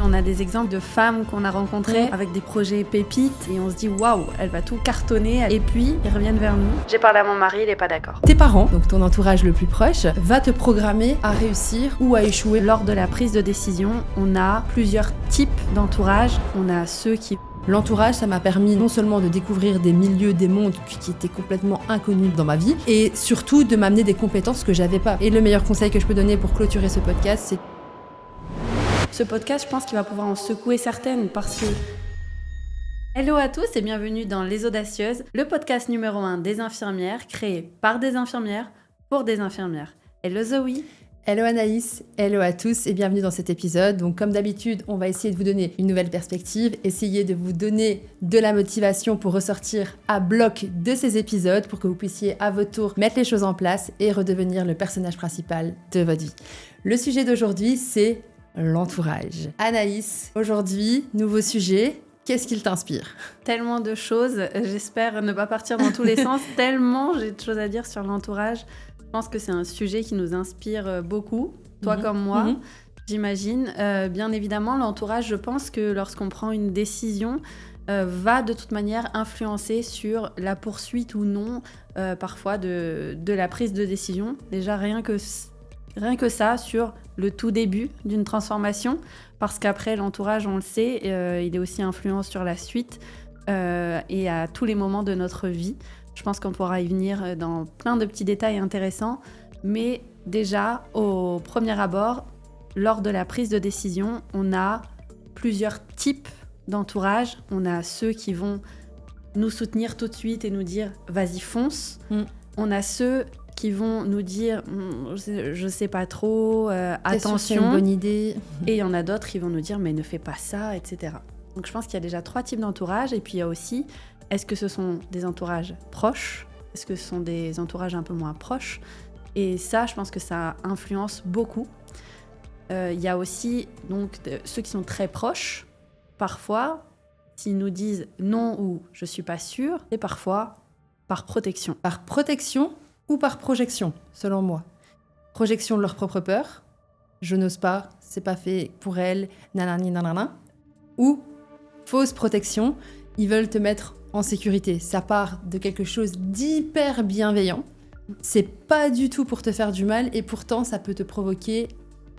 on a des exemples de femmes qu'on a rencontrées avec des projets pépites et on se dit waouh, elle va tout cartonner et puis ils reviennent vers nous. J'ai parlé à mon mari, il est pas d'accord. Tes parents, donc ton entourage le plus proche, va te programmer à réussir ou à échouer. Lors de la prise de décision, on a plusieurs types d'entourage. On a ceux qui... L'entourage, ça m'a permis non seulement de découvrir des milieux, des mondes qui étaient complètement inconnus dans ma vie, et surtout de m'amener des compétences que j'avais pas. Et le meilleur conseil que je peux donner pour clôturer ce podcast, c'est... Ce podcast, je pense qu'il va pouvoir en secouer certaines parce que... Hello à tous et bienvenue dans Les Audacieuses, le podcast numéro 1 des infirmières, créé par des infirmières pour des infirmières. Hello Zoé. Hello Anaïs, hello à tous et bienvenue dans cet épisode. Donc comme d'habitude, on va essayer de vous donner une nouvelle perspective, essayer de vous donner de la motivation pour ressortir à bloc de ces épisodes pour que vous puissiez à votre tour mettre les choses en place et redevenir le personnage principal de votre vie. Le sujet d'aujourd'hui, c'est l'entourage. Anaïs, aujourd'hui, nouveau sujet. Qu'est-ce qu'il t'inspire ? Tellement de choses, j'espère ne pas partir dans tous les sens, tellement j'ai de choses à dire sur l'entourage. Je pense que c'est un sujet qui nous inspire beaucoup, toi comme moi, j'imagine. Bien évidemment, l'entourage, je pense que lorsqu'on prend une décision, va de toute manière influencer sur la poursuite ou non, parfois, de la prise de décision. Déjà, rien que ça, sur le tout début d'une transformation, parce qu'après, l'entourage, on le sait, il est aussi influent sur la suite et à tous les moments de notre vie. Je pense qu'on pourra y venir dans plein de petits détails intéressants, mais déjà, au premier abord, lors de la prise de décision, on a plusieurs types d'entourage. On a ceux qui vont nous soutenir tout de suite et nous dire « vas-y, fonce ». On a ceux qui vont nous dire je sais pas trop, attention, c'est une bonne idée. Et il y en a d'autres qui vont nous dire mais ne fais pas ça, etc. Donc je pense qu'il y a déjà 3 types d'entourage, et puis il y a aussi, est-ce que ce sont des entourages proches, est-ce que ce sont des entourages un peu moins proches, et ça je pense que ça influence beaucoup. Il y a aussi donc ceux qui sont très proches, parfois s'ils nous disent non ou je suis pas sûre, et parfois par protection. Par protection ou par projection, selon moi. Projection de leur propre peur, je n'ose pas, c'est pas fait pour elle, nanani nanana. Ou fausse protection, ils veulent te mettre en sécurité. Ça part de quelque chose d'hyper bienveillant. C'est pas du tout pour te faire du mal, et pourtant ça peut te provoquer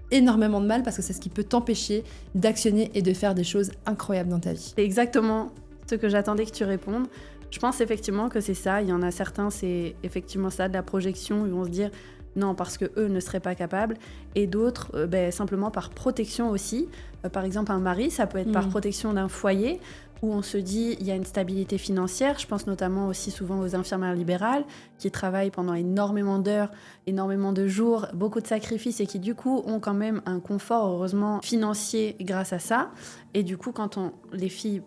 énormément de mal parce que c'est ce qui peut t'empêcher d'actionner et de faire des choses incroyables dans ta vie. C'est exactement ce que j'attendais que tu répondes. Je pense effectivement que c'est ça. Il y en a certains, c'est effectivement ça, de la projection. Ils vont se dire non parce qu'eux ne seraient pas capables. Et d'autres, simplement par protection aussi. Par exemple, un mari, ça peut être par protection d'un foyer où on se dit il y a une stabilité financière. Je pense notamment aussi souvent aux infirmières libérales qui travaillent pendant énormément d'heures, énormément de jours, beaucoup de sacrifices et qui du coup ont quand même un confort, heureusement, financier grâce à ça. Et du coup, quand les filles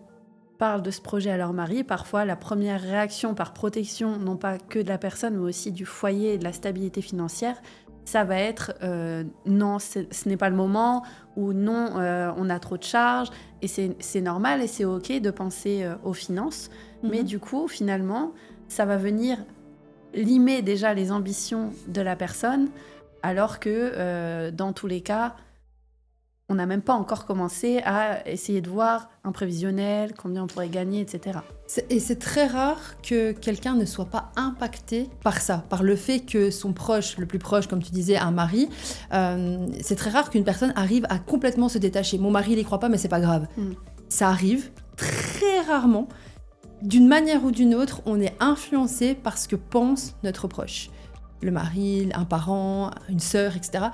parlent de ce projet à leur mari, parfois la première réaction par protection, non pas que de la personne, mais aussi du foyer et de la stabilité financière, ça va être non, ce n'est pas le moment, ou non, on a trop de charges, et c'est normal et c'est ok de penser aux finances, mais du coup, finalement, ça va venir limer déjà les ambitions de la personne, alors que dans tous les cas, on n'a même pas encore commencé à essayer de voir un prévisionnel, combien on pourrait gagner, etc. Et c'est très rare que quelqu'un ne soit pas impacté par ça, par le fait que son proche, le plus proche, comme tu disais, un mari, c'est très rare qu'une personne arrive à complètement se détacher. Mon mari, il y croit pas, mais c'est pas grave. Ça arrive très rarement. D'une manière ou d'une autre, on est influencé par ce que pense notre proche. Le mari, un parent, une sœur, etc.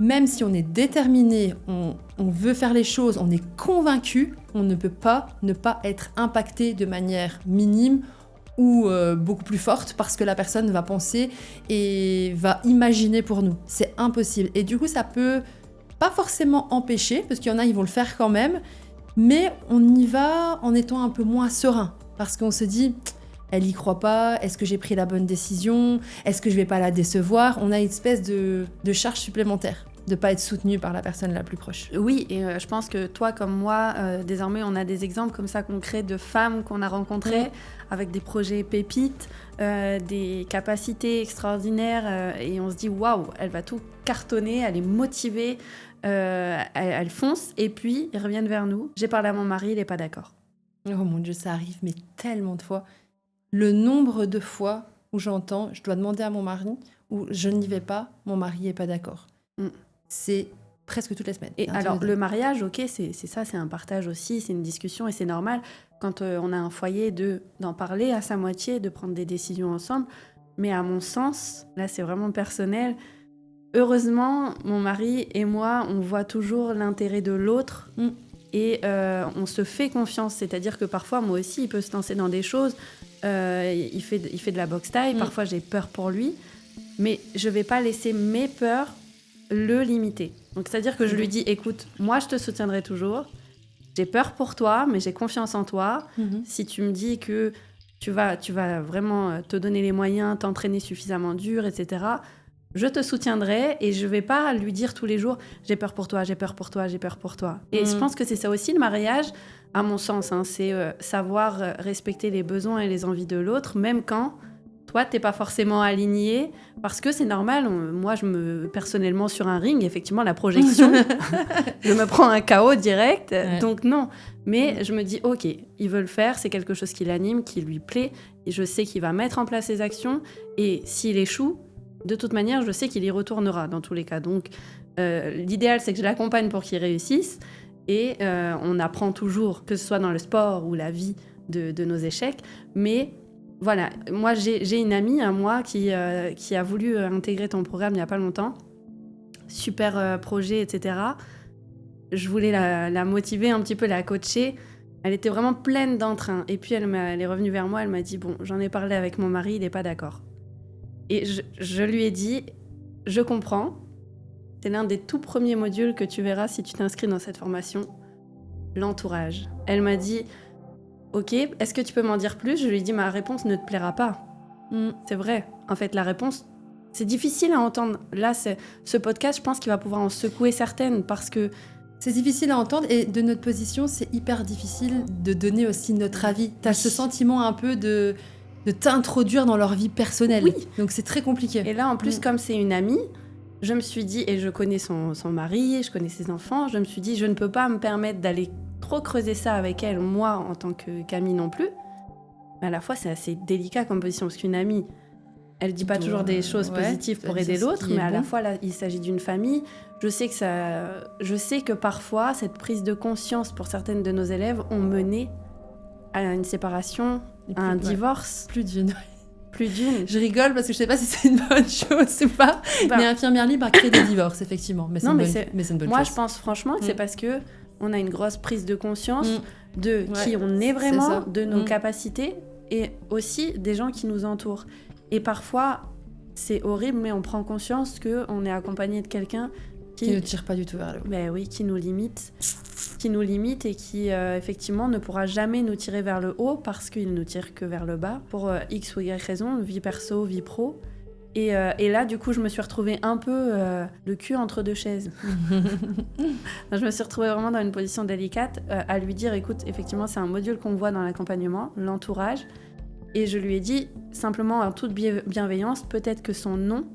Même si on est déterminé, on veut faire les choses, on est convaincu, on ne peut pas ne pas être impacté de manière minime ou beaucoup plus forte parce que la personne va penser et va imaginer pour nous. C'est impossible. Et du coup, ça peut pas forcément empêcher, parce qu'il y en a, ils vont le faire quand même, mais on y va en étant un peu moins serein parce qu'on se dit... Elle y croit pas, est-ce que j'ai pris la bonne décision, est-ce que je vais pas la décevoir? On a une espèce de charge supplémentaire de pas être soutenu par la personne la plus proche. Oui, et je pense que toi comme moi, désormais on a des exemples comme ça concrets de femmes qu'on a rencontrées avec des projets pépites, des capacités extraordinaires, et on se dit waouh, elle va tout cartonner, elle est motivée, elles foncent et puis ils reviennent vers nous. J'ai parlé à mon mari, il n'est pas d'accord. Oh mon Dieu, ça arrive, mais tellement de fois. Le nombre de fois où j'entends, je dois demander à mon mari, ou je n'y vais pas, mon mari n'est pas d'accord. C'est presque toutes les semaines. Et alors, le mariage, ok, c'est ça, c'est un partage aussi, c'est une discussion et c'est normal quand on a un foyer d'en parler à sa moitié, de prendre des décisions ensemble. Mais à mon sens, là c'est vraiment personnel, heureusement, mon mari et moi, on voit toujours l'intérêt de l'autre et on se fait confiance. C'est-à-dire que parfois, moi aussi, il peut se lancer dans des choses. Il fait de la boxe taille, parfois j'ai peur pour lui, mais je vais pas laisser mes peurs le limiter. Donc c'est-à-dire que je lui dis, écoute, moi je te soutiendrai toujours, j'ai peur pour toi, mais j'ai confiance en toi. Si tu me dis que tu vas vraiment te donner les moyens, t'entraîner suffisamment dur, etc., je te soutiendrai et je vais pas lui dire tous les jours, j'ai peur pour toi, j'ai peur pour toi, j'ai peur pour toi. Et je pense que c'est ça aussi le mariage, à mon sens, c'est savoir respecter les besoins et les envies de l'autre, même quand toi, t'es pas forcément aligné, parce que c'est normal. Moi, personnellement, sur un ring, effectivement, la projection, je me prends un KO direct, donc non. Mais je me dis, ok, il veut le faire, c'est quelque chose qui l'anime, qui lui plaît, et je sais qu'il va mettre en place ses actions, et s'il échoue, de toute manière, je sais qu'il y retournera dans tous les cas. Donc, l'idéal, c'est que je l'accompagne pour qu'il réussisse, et on apprend toujours, que ce soit dans le sport ou la vie, de nos échecs, mais voilà, moi j'ai une amie à moi qui a voulu intégrer ton programme il n'y a pas longtemps. Super projet, etc. Je voulais la motiver un petit peu, la coacher. Elle était vraiment pleine d'entrain. Et puis elle est revenue vers moi, elle m'a dit, bon, j'en ai parlé avec mon mari, il n'est pas d'accord. Et je lui ai dit, je comprends. C'est l'un des tout premiers modules que tu verras si tu t'inscris dans cette formation, l'entourage. Elle m'a dit... Ok, est-ce que tu peux m'en dire plus ? Je lui ai dit, ma réponse ne te plaira pas. C'est vrai. En fait, la réponse, c'est difficile à entendre. Là, ce podcast, je pense qu'il va pouvoir en secouer certaines parce que... C'est difficile à entendre et de notre position, c'est hyper difficile de donner aussi notre avis. Tu as ce sentiment un peu de t'introduire dans leur vie personnelle. Oui. Donc, c'est très compliqué. Et là, en plus, comme c'est une amie, je me suis dit, et je connais son mari, je connais ses enfants, je me suis dit, je ne peux pas me permettre d'aller trop creuser ça avec elle, moi en tant qu'amie non plus. Mais à la fois, c'est assez délicat comme position, parce qu'une amie, elle dit pas toujours des choses positives pour aider l'autre, mais à la fois, là, il s'agit d'une famille. Je sais que parfois, cette prise de conscience pour certaines de nos élèves ont mené à une séparation, à un divorce. Plus d'une. Je rigole parce que je sais pas si c'est une bonne chose ou pas, mais Infirmière Libre a créé des divorces, effectivement. Mais c'est une bonne chose. Moi, je pense franchement que c'est parce que on a une grosse prise de conscience de qui on est vraiment, de nos capacités et aussi des gens qui nous entourent. Et parfois, c'est horrible, mais on prend conscience qu'on est accompagné de quelqu'un qui ne tire pas du tout vers le haut. Ben oui, qui nous limite et qui effectivement ne pourra jamais nous tirer vers le haut parce qu'il nous tire que vers le bas pour X ou Y raison, vie perso, vie pro. Et là, du coup, je me suis retrouvée un peu le cul entre deux chaises. Je me suis retrouvée vraiment dans une position délicate à lui dire, écoute, effectivement, c'est un module qu'on voit dans l'accompagnement, l'entourage. Et je lui ai dit, simplement, en toute bienveillance, peut-être que son non,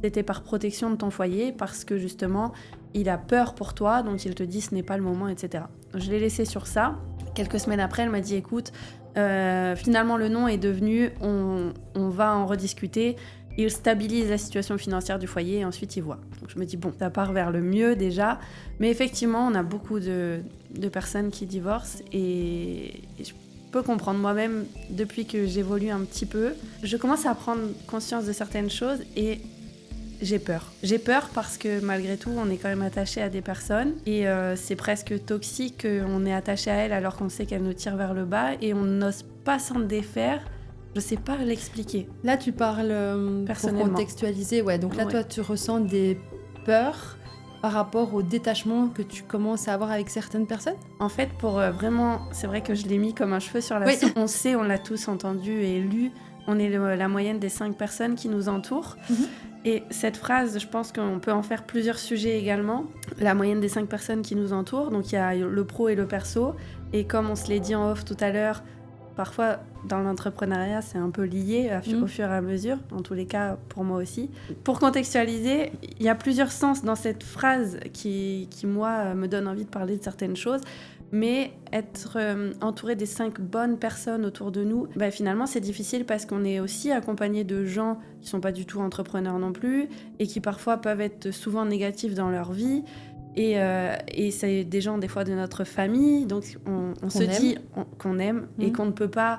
c'était par protection de ton foyer, parce que justement, il a peur pour toi, donc il te dit, ce n'est pas le moment, etc. Je l'ai laissé sur ça. Quelques semaines après, elle m'a dit, écoute, finalement, le non est devenu, on va en rediscuter. Il stabilise la situation financière du foyer et ensuite il voit. Donc je me dis, bon, ça part vers le mieux déjà. Mais effectivement, on a beaucoup de personnes qui divorcent et je peux comprendre moi-même, depuis que j'évolue un petit peu, je commence à prendre conscience de certaines choses et j'ai peur. J'ai peur parce que malgré tout, on est quand même attaché à des personnes et c'est presque toxique qu'on est attaché à elles alors qu'on sait qu'elles nous tirent vers le bas et on n'ose pas s'en défaire. Je sais pas l'expliquer. Là, tu parles pour contextualiser. Ouais, donc là, toi, tu ressens des peurs par rapport au détachement que tu commences à avoir avec certaines personnes ? En fait, pour vraiment... C'est vrai que je l'ai mis comme un cheveu sur la soupe. On sait, on l'a tous entendu et lu. On est la moyenne des 5 personnes qui nous entourent. Et cette phrase, je pense qu'on peut en faire plusieurs sujets également. La moyenne des 5 personnes qui nous entourent. Donc, il y a le pro et le perso. Et comme on se l'est dit en off tout à l'heure, Parfois, dans l'entrepreneuriat, c'est un peu lié au fur et à mesure, en tous les cas, pour moi aussi. Pour contextualiser, il y a plusieurs sens dans cette phrase qui moi, me donne envie de parler de certaines choses. Mais être entouré des 5 bonnes personnes autour de nous, finalement, c'est difficile parce qu'on est aussi accompagné de gens qui ne sont pas du tout entrepreneurs non plus et qui parfois peuvent être souvent négatifs dans leur vie. Et c'est des gens, des fois, de notre famille. Donc, on se dit qu'on aime et qu'on ne peut pas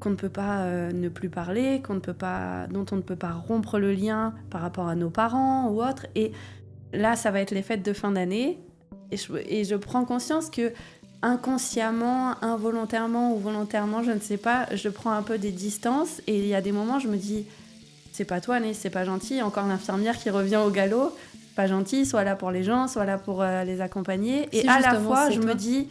ne plus parler, dont on ne peut pas rompre le lien par rapport à nos parents ou autres. Et là, ça va être les fêtes de fin d'année. Et je prends conscience que inconsciemment, involontairement ou volontairement, je ne sais pas, je prends un peu des distances. Et il y a des moments, je me dis, c'est pas toi, Anaïs, c'est pas gentil. Encore l'infirmière qui revient au galop. Pas gentil, soit là pour les gens, soit là pour les accompagner. Et à la fois, je me dis,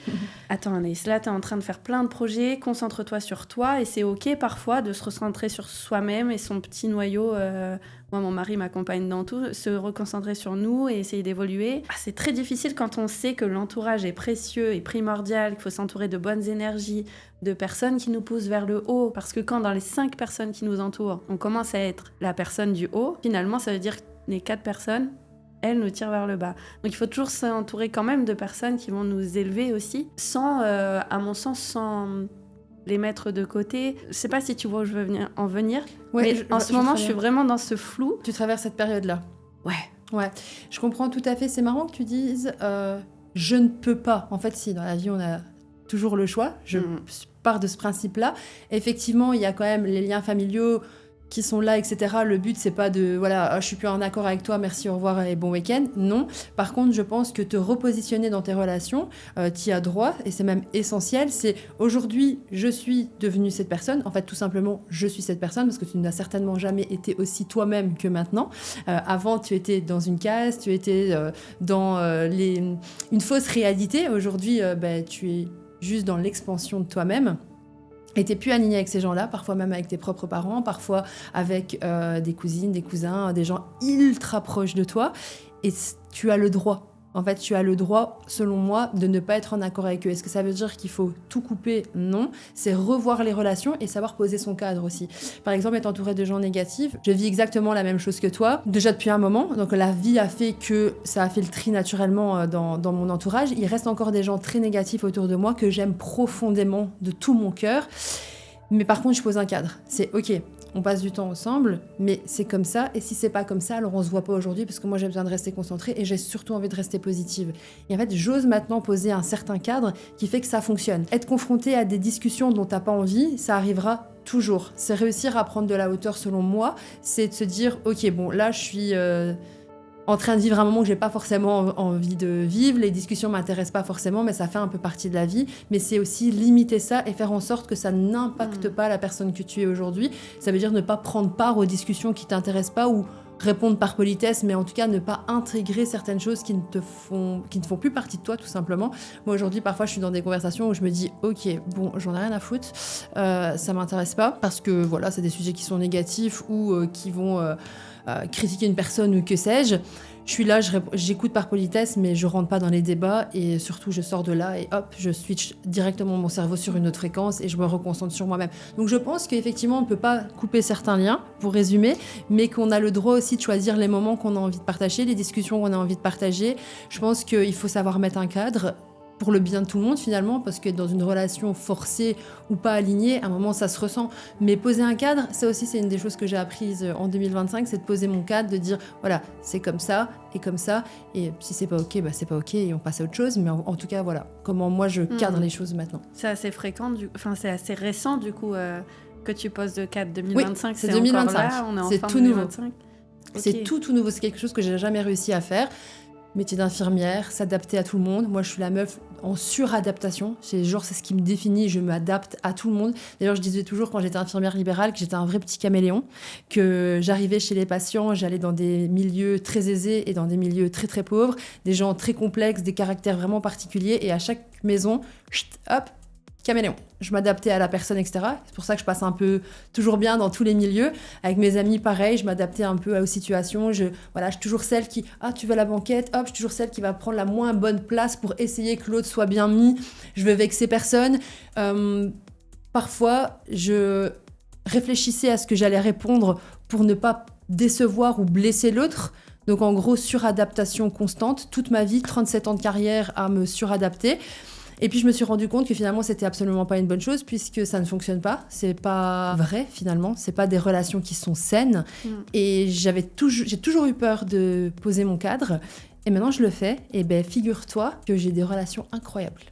attends Anaïs, là, t'es en train de faire plein de projets, concentre-toi sur toi. Et c'est OK parfois de se recentrer sur soi-même et son petit noyau. Moi, mon mari m'accompagne dans tout, se reconcentrer sur nous et essayer d'évoluer. C'est très difficile quand on sait que l'entourage est précieux et primordial, qu'il faut s'entourer de bonnes énergies, de personnes qui nous poussent vers le haut. Parce que quand dans les 5 personnes qui nous entourent, on commence à être la personne du haut, finalement, ça veut dire que les 4 personnes, elles nous tirent vers le bas. Donc il faut toujours s'entourer quand même de personnes qui vont nous élever aussi, à mon sens, sans les mettre de côté. Je sais pas si tu vois où je veux en venir, mais en ce moment, je suis vraiment dans ce flou. Tu traverses cette période-là. Ouais, je comprends tout à fait. C'est marrant que tu dises « je ne peux pas ». En fait, si, dans la vie, on a toujours le choix. Je pars de ce principe-là. Effectivement, il y a quand même les liens familiaux qui sont là, etc. Le but, c'est pas de, voilà, je suis plus en accord avec toi, merci, au revoir et bon week-end. Non. Par contre, je pense que te repositionner dans tes relations, t'y as droit, et c'est même essentiel. C'est aujourd'hui, je suis devenue cette personne. En fait, tout simplement, je suis cette personne, parce que tu n'as certainement jamais été aussi toi-même que maintenant. Avant, tu étais dans une case, tu étais dans une fausse réalité. Aujourd'hui, tu es juste dans l'expansion de toi-même. Et t'es plus aligné avec ces gens-là, parfois même avec tes propres parents, parfois avec des cousines, des cousins, des gens ultra proches de toi. Et tu as le droit. En fait, tu as le droit, selon moi, de ne pas être en accord avec eux. Est-ce que ça veut dire qu'il faut tout couper ? Non. C'est revoir les relations et savoir poser son cadre aussi. Par exemple, être entouré de gens négatifs, je vis exactement la même chose que toi, déjà depuis un moment. Donc la vie a fait que ça a fait le tri naturellement dans mon entourage. Il reste encore des gens très négatifs autour de moi que j'aime profondément de tout mon cœur. Mais par contre, je pose un cadre. C'est OK. On passe du temps ensemble, mais c'est comme ça. Et si c'est pas comme ça, alors on se voit pas aujourd'hui parce que moi j'ai besoin de rester concentrée et j'ai surtout envie de rester positive. Et en fait, j'ose maintenant poser un certain cadre qui fait que ça fonctionne. Être confronté à des discussions dont t'as pas envie, ça arrivera toujours. C'est réussir à prendre de la hauteur selon moi. C'est de se dire, ok, bon, là je suis en train de vivre un moment que j'ai pas forcément envie de vivre, les discussions m'intéressent pas forcément, mais ça fait un peu partie de la vie. Mais c'est aussi limiter ça et faire en sorte que ça n'impacte pas la personne que tu es aujourd'hui. Ça veut dire ne pas prendre part aux discussions qui t'intéressent pas ou répondre par politesse, mais en tout cas ne pas intégrer certaines choses qui ne font plus partie de toi, tout simplement. Moi aujourd'hui, parfois, je suis dans des conversations où je me dis, ok, bon, j'en ai rien à foutre, ça m'intéresse pas parce que voilà, c'est des sujets qui sont négatifs ou qui vont critiquer une personne ou que sais-je. Je suis là, j'écoute par politesse, mais je rentre pas dans les débats et surtout je sors de là et hop, je switch directement mon cerveau sur une autre fréquence et je me reconcentre sur moi-même. Donc je pense qu'effectivement on ne peut pas couper certains liens, pour résumer, mais qu'on a le droit aussi de choisir les moments qu'on a envie de partager, les discussions qu'on a envie de partager. Je pense qu'il faut savoir mettre un cadre pour le bien de tout le monde finalement, parce que dans une relation forcée ou pas alignée, à un moment ça se ressent. Mais poser un cadre, ça aussi c'est une des choses que j'ai apprises en 2025, c'est de poser mon cadre, de dire voilà, c'est comme ça, et si c'est pas ok, c'est pas ok et on passe à autre chose. Mais en tout cas voilà, comment moi je cadre les choses maintenant. C'est assez fréquent, c'est assez récent du coup que tu poses de cadre 2025. Oui, c'est 2025. Encore là, on est en c'est fin tout 2025. Nouveau. Okay. C'est tout nouveau, c'est quelque chose que j'ai jamais réussi à faire. Métier d'infirmière, s'adapter à tout le monde. Moi, je suis la meuf en suradaptation. C'est ce qui me définit. Je m'adapte à tout le monde. D'ailleurs, je disais toujours quand j'étais infirmière libérale que j'étais un vrai petit caméléon, que j'arrivais chez les patients, j'allais dans des milieux très aisés et dans des milieux très très pauvres, des gens très complexes, des caractères vraiment particuliers. Et à chaque maison, hop, caméléon. Je m'adaptais à la personne, etc. C'est pour ça que je passe un peu toujours bien dans tous les milieux. Avec mes amis, pareil, je m'adaptais un peu aux situations. Je suis toujours celle qui, tu veux la banquette, hop, je suis toujours celle qui va prendre la moins bonne place pour essayer que l'autre soit bien mis. Je veux vexer personne. Parfois, je réfléchissais à ce que j'allais répondre pour ne pas décevoir ou blesser l'autre. Donc en gros, suradaptation constante. Toute ma vie, 37 ans de carrière à me suradapter. Et puis je me suis rendu compte que finalement, c'était absolument pas une bonne chose puisque ça ne fonctionne pas. C'est pas vrai finalement. C'est pas des relations qui sont saines. Et j'ai toujours eu peur de poser mon cadre. Et maintenant, je le fais. Et ben, figure-toi que j'ai des relations incroyables.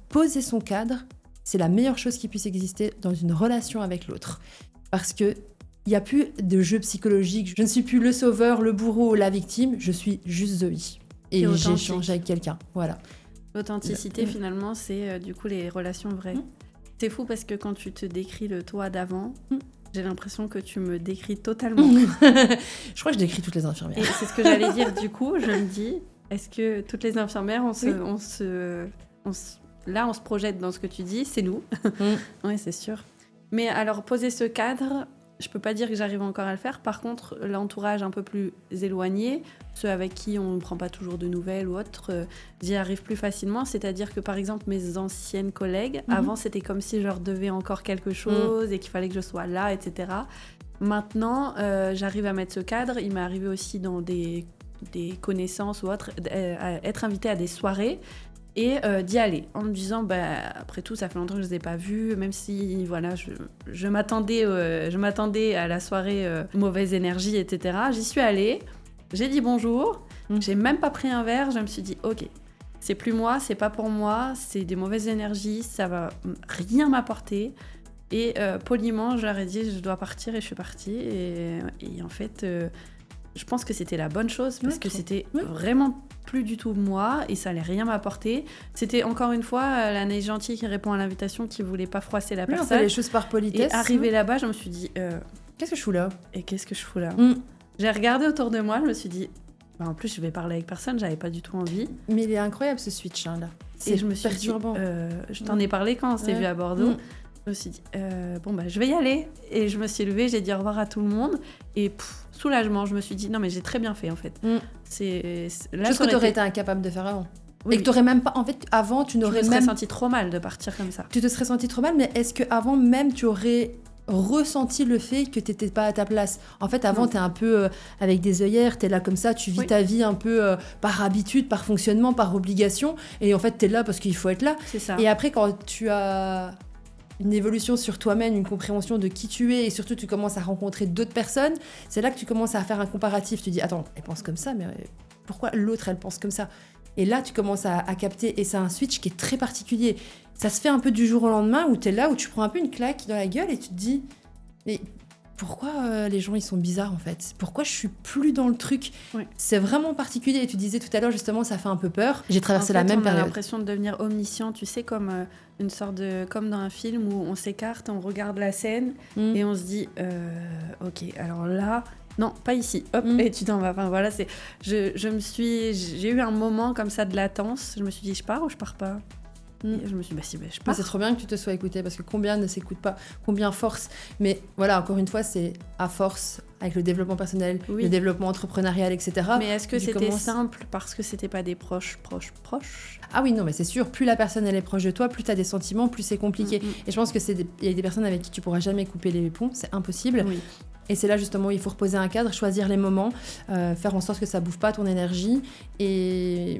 Poser son cadre, c'est la meilleure chose qui puisse exister dans une relation avec l'autre. Parce que il n'y a plus de jeu psychologique. Je ne suis plus le sauveur, le bourreau ou la victime. Je suis juste Zoé. Et j'échange avec quelqu'un. Voilà. L'authenticité, finalement, c'est du coup les relations vraies. C'est fou parce que quand tu te décris le toi d'avant, j'ai l'impression que tu me décris totalement. Je crois que je décris toutes les infirmières. Et c'est ce que j'allais dire du coup. Je me dis, est-ce que toutes les infirmières, là, on se projette dans ce que tu dis, c'est nous. Oui, c'est sûr. Mais alors, poser ce cadre, je peux pas dire que j'arrive encore à le faire. Par contre, l'entourage un peu plus éloigné, ceux avec qui on ne prend pas toujours de nouvelles ou autre, j'y arrive plus facilement. C'est-à-dire que, par exemple, mes anciennes collègues, avant, c'était comme si je leur devais encore quelque chose et qu'il fallait que je sois là, etc. Maintenant, j'arrive à mettre ce cadre. Il m'est arrivé aussi dans des connaissances ou autres, être invitée à des soirées et d'y aller en me disant après tout ça fait longtemps que je les ai pas vus, même si voilà je m'attendais à la soirée mauvaise énergie, etc. J'y suis allée, j'ai dit bonjour, j'ai même pas pris un verre, je me suis dit ok, c'est plus moi, c'est pas pour moi, c'est des mauvaises énergies, ça va rien m'apporter. Et poliment je leur ai dit je dois partir et je suis partie et en fait je pense que c'était la bonne chose parce que c'était vraiment plus du tout moi et ça allait rien m'apporter. C'était encore une fois l'Anaïs gentille qui répond à l'invitation, qui voulait pas froisser la personne. On fait les choses par politesse. Et arrivé là-bas, je me suis dit qu'est-ce que je fous là ? Et qu'est-ce que je fous là ? J'ai regardé autour de moi, je me suis dit en plus je vais parler avec personne, j'avais pas du tout envie. Mais il est incroyable ce switch là. Et je me suis dit je t'en ai parlé quand on s'est vu à Bordeaux. Je me suis dit, je vais y aller. Et je me suis levée, j'ai dit au revoir à tout le monde. Et soulagement, je me suis dit, non, mais j'ai très bien fait, en fait. Là, chose que tu aurais été incapable de faire avant. Oui. Et que tu n'aurais même pas... En fait, avant, tu n'aurais même... Je me serais senti trop mal de partir comme ça. Tu te serais senti trop mal, mais est-ce qu'avant même, tu aurais ressenti le fait que tu n'étais pas à ta place ? En fait, avant, tu es un peu avec des œillères, tu es là comme ça, tu vis ta vie un peu par habitude, par fonctionnement, par obligation. Et en fait, tu es là parce qu'il faut être là. C'est ça. Et après, quand tu as... une évolution sur toi-même, une compréhension de qui tu es et surtout tu commences à rencontrer d'autres personnes, c'est là que tu commences à faire un comparatif. Tu dis, attends, elle pense comme ça, mais pourquoi l'autre, elle pense comme ça ? Et là, tu commences à capter et c'est un switch qui est très particulier. Ça se fait un peu du jour au lendemain où tu es là, où tu prends un peu une claque dans la gueule et tu te dis, mais pourquoi les gens, ils sont bizarres en fait ? Pourquoi je suis plus dans le truc ? C'est vraiment particulier. Et tu disais tout à l'heure, justement, ça fait un peu peur. J'ai traversé la même période. On a l'impression de devenir omniscient, tu sais, comme une sorte de... Comme dans un film où on s'écarte, on regarde la scène et on se dit, ok, alors là... Non, pas ici. Hop, et tu t'en vas. Enfin, voilà, c'est... J'ai eu un moment comme ça de latence. Je me suis dit, je pars ou je pars pas ? Et je me suis dit, je pars. C'est trop bien que tu te sois écoutée parce que combien ne s'écoutent pas, combien force. Mais voilà, encore une fois, c'est à force avec le développement personnel, le développement entrepreneurial, etc. Mais est-ce que c'était simple parce que c'était pas des proches ? Ah oui, non, mais c'est sûr, plus la personne elle est proche de toi, plus tu as des sentiments, plus c'est compliqué. Et je pense que il y a des personnes avec qui tu pourras jamais couper les ponts, c'est impossible. Oui. Et c'est là justement où il faut reposer un cadre, choisir les moments, faire en sorte que ça bouffe pas ton énergie et